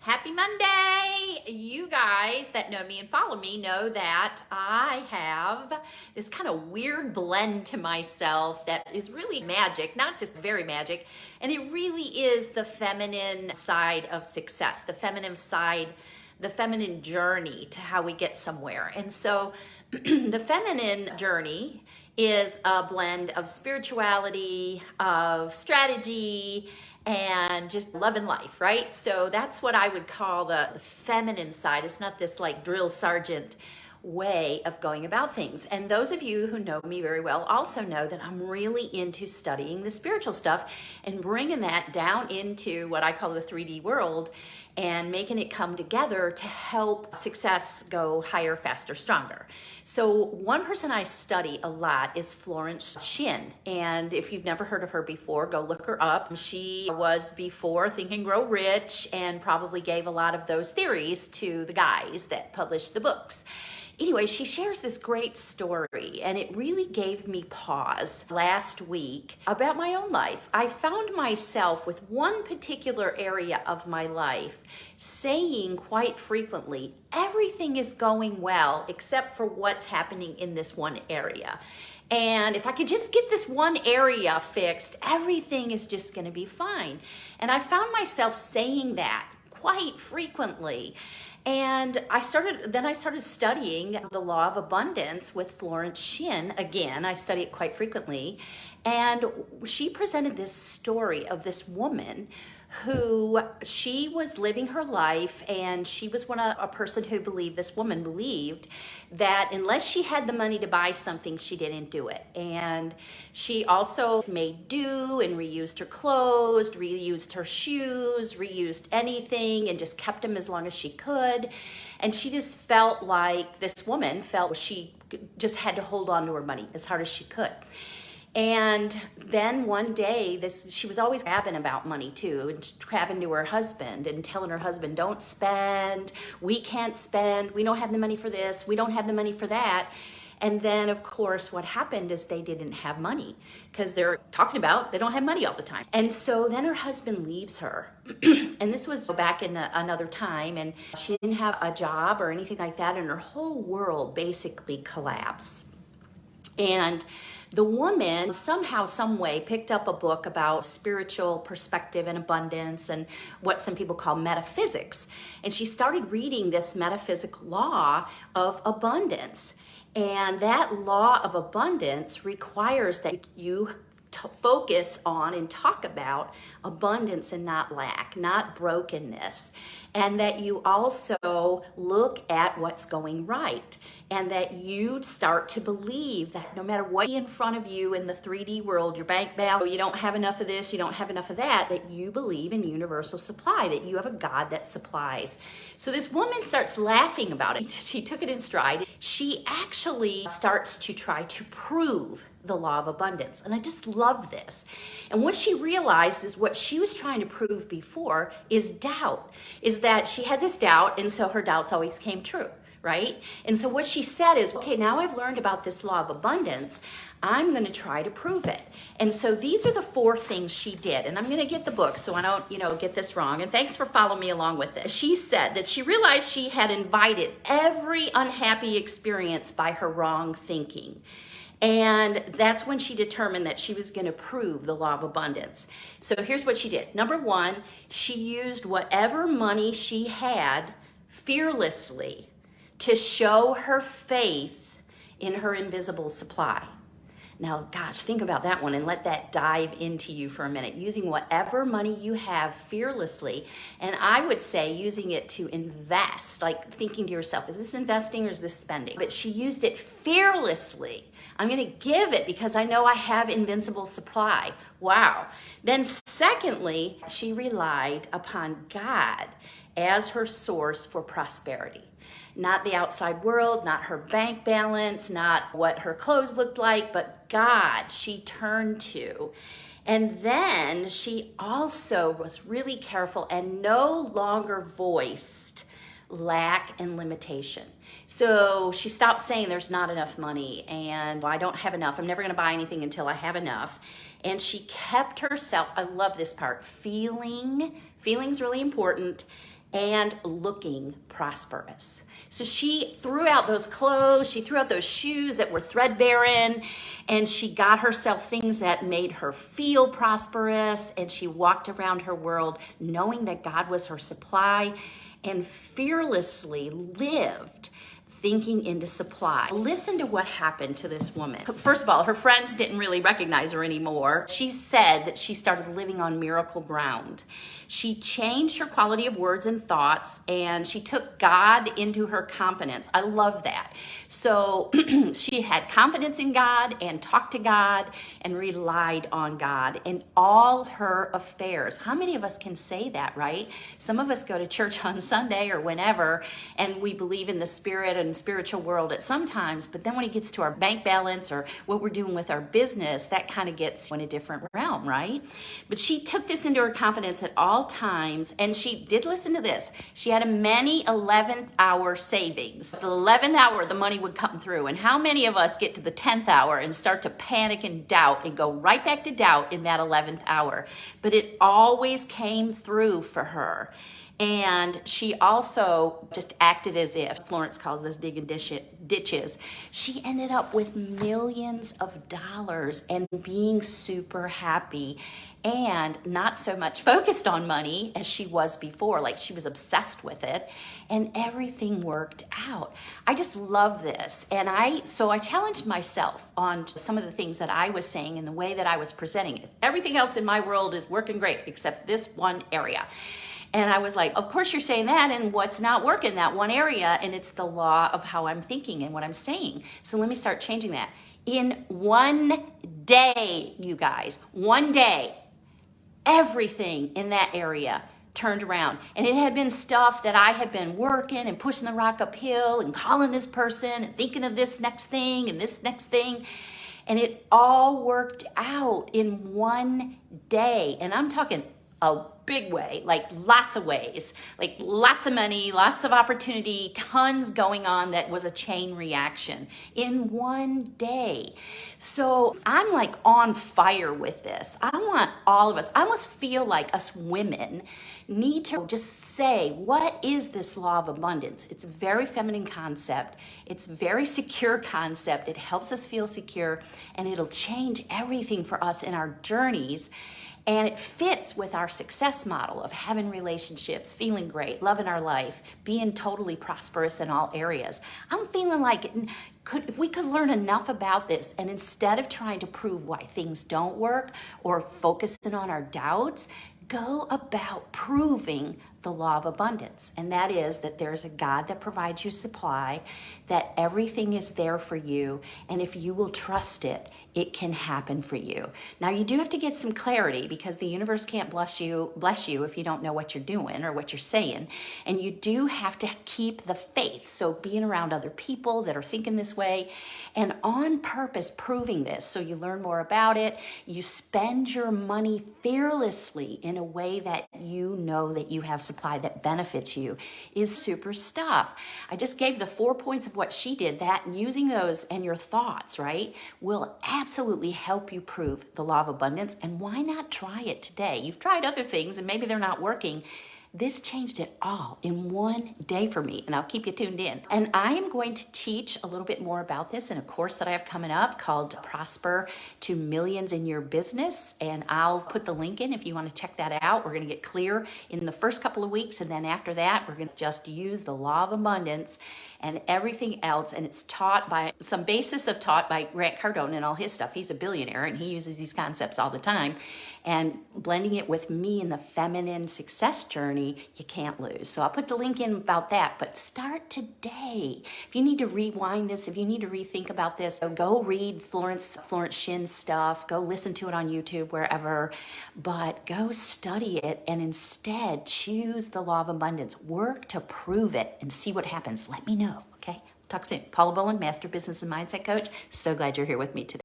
Happy Monday! You guys that know me and follow me know that I have this kind of weird blend to myself that is really magic, not just very magic, and it really is the feminine side of success, the feminine side, the feminine journey to how we get somewhere. And so the feminine journey is a blend of spirituality, of strategy, and just love and life, right? So that's what I would call the feminine side. It's not this like drill sergeant way of going about things. And those of you who know me very well also know that I'm really into studying the spiritual stuff and bringing that down into what I call the 3D world and making it come together to help success go higher, faster, stronger. So one person I study a lot is Florence Shinn. And if you've never heard of her before, go look her up. She was before Think and Grow Rich and probably gave a lot of those theories to the guys that published the books. Anyway, she shares this great story, and it really gave me pause last week about my own life. I found myself with one particular area of my life saying quite frequently, everything is going well except for what's happening in this one area. And if I could just get this one area fixed, everything is just going to be fine. And I found myself saying that quite frequently. And I started studying the law of abundance with Florence Shinn. Again, I study it quite frequently. And she presented this story of this woman who she was living her life, and she was a person who believed, this woman believed, that unless she had the money to buy something, she didn't do it. And she also made do and reused her clothes, reused her shoes, reused anything, and just kept them as long as she could. And she just felt like this woman felt she just had to hold on to her money as hard as she could. And then one day, she was always crabbing about money too, and crabbing to her husband and telling her husband, don't spend, we can't spend, we don't have the money for this, we don't have the money for that. And then, of course, what happened is they didn't have money because they're talking about they don't have money all the time. And so then her husband leaves her. And this was back in another time, and she didn't have a job or anything like that, and her whole world basically collapsed. And the woman somehow, some way picked up a book about spiritual perspective and abundance and what some people call metaphysics. And she started reading this metaphysical law of abundance. And that law of abundance requires that you focus on and talk about abundance and not lack, not brokenness, and that you also look at what's going right, and that you start to believe that no matter what in front of you in the 3D world, your bank balance, you don't have enough of this, you don't have enough of that, that you believe in universal supply, that you have a God that supplies. So this woman starts laughing about it. She took it in stride. She actually starts to try to prove the law of abundance. And I just love this. And what she realized is what she was trying to prove before is doubt, is that she had this doubt, and so her doubts always came true, right? And so what she said is, okay, now I've learned about this law of abundance, I'm going to try to prove it. And so these are the 4 things she did. And I'm going to get the book so I don't, get this wrong. And thanks for following me along with this. She said that she realized she had invited every unhappy experience by her wrong thinking. And that's when she determined that she was going to prove the law of abundance. So here's what she did. Number 1, she used whatever money she had fearlessly to show her faith in her invisible supply. Now, gosh, think about that one and let that dive into you for a minute. Using whatever money you have fearlessly, and I would say using it to invest, like thinking to yourself, is this investing or is this spending? But she used it fearlessly. I'm going to give it because I know I have invincible supply. Wow. Then secondly, she relied upon God as her source for prosperity. Not the outside world, not her bank balance, not what her clothes looked like, but God she turned to. And then she also was really careful and no longer voiced lack and limitation. So she stopped saying there's not enough money and I don't have enough. I'm never going to buy anything until I have enough. And she kept herself, I love this part, feeling's really important, and looking prosperous. So she threw out those clothes, she threw out those shoes that were threadbare in, and she got herself things that made her feel prosperous, and she walked around her world knowing that God was her supply and fearlessly lived thinking into supply. Listen to what happened to this woman. First of all, her friends didn't really recognize her anymore. She said that she started living on miracle ground. She changed her quality of words and thoughts, and she took God into her confidence. I love that. So she had confidence in God and talked to God and relied on God in all her affairs. How many of us can say that, right? Some of us go to church on Sunday or whenever, and we believe in the spirit and spiritual world at some times, but then when it gets to our bank balance or what we're doing with our business, that kind of gets in a different realm, right? But she took this into her confidence at all times, and she did listen to this. She had a many 11th hour savings. The 11th hour, the money would come through. And how many of us get to the 10th hour and start to panic and doubt and go right back to doubt in that 11th hour? But it always came through for her. And she also just acted as if, Florence calls this digging ditches. She ended up with millions of dollars and being super happy and not so much focused on money as she was before. Like, she was obsessed with it, and everything worked out. I just love this. And so I challenged myself on some of the things that I was saying and the way that I was presenting it. Everything else in my world is working great except this one area. And I was like, of course you're saying that, and what's not working, that one area, and it's the law of how I'm thinking and what I'm saying. So let me start changing that. In one day, you guys, one day, everything in that area turned around. And it had been stuff that I had been working and pushing the rock uphill and calling this person and thinking of this next thing and this next thing. And it all worked out in one day. And I'm talking a big way, like lots of ways, like lots of money, lots of opportunity, tons going on that was a chain reaction in one day. So I'm like on fire with this. I want all of us, I almost feel like us women need to just say, what is this law of abundance? It's a very feminine concept. It's a very secure concept. It helps us feel secure, and it'll change everything for us in our journeys. And it fits with our success model of having relationships, feeling great, loving our life, being totally prosperous in all areas. I'm feeling like if we could learn enough about this, and instead of trying to prove why things don't work or focusing on our doubts, go about proving the law of abundance. And that is that there's a God that provides you supply, that everything is there for you, and if you will trust it, it can happen for you. Now, you do have to get some clarity, because the universe can't bless you if you don't know what you're doing or what you're saying. And you do have to keep the faith. So being around other people that are thinking this way, and on purpose proving this, so you learn more about it, you spend your money fearlessly in a way that you know that you have supply that benefits you, is super stuff. I just gave the 4 points of what she did. That, and using those and your thoughts, right, will absolutely help you prove the law of abundance. And why not try it today? You've tried other things and maybe they're not working. This changed it all in one day for me, and I'll keep you tuned in. And I am going to teach a little bit more about this in a course that I have coming up called Prosper to Millions in Your Business, and I'll put the link in if you want to check that out. We're going to get clear in the first couple of weeks, and then after that, we're going to just use the law of abundance and everything else, and it's taught by some basis of taught by Grant Cardone and all his stuff. He's a billionaire, and he uses these concepts all the time, and blending it with me in the feminine success journey, you can't lose. So I'll put the link in about that, but start today. If you need to rewind this, if you need to rethink about this, go read Florence Shin's stuff, go listen to it on YouTube, wherever, but go study it, and instead choose the law of abundance. Work to prove it and see what happens. Let me know, okay? Talk soon. Paula Boland, Master Business and Mindset Coach. So glad you're here with me today.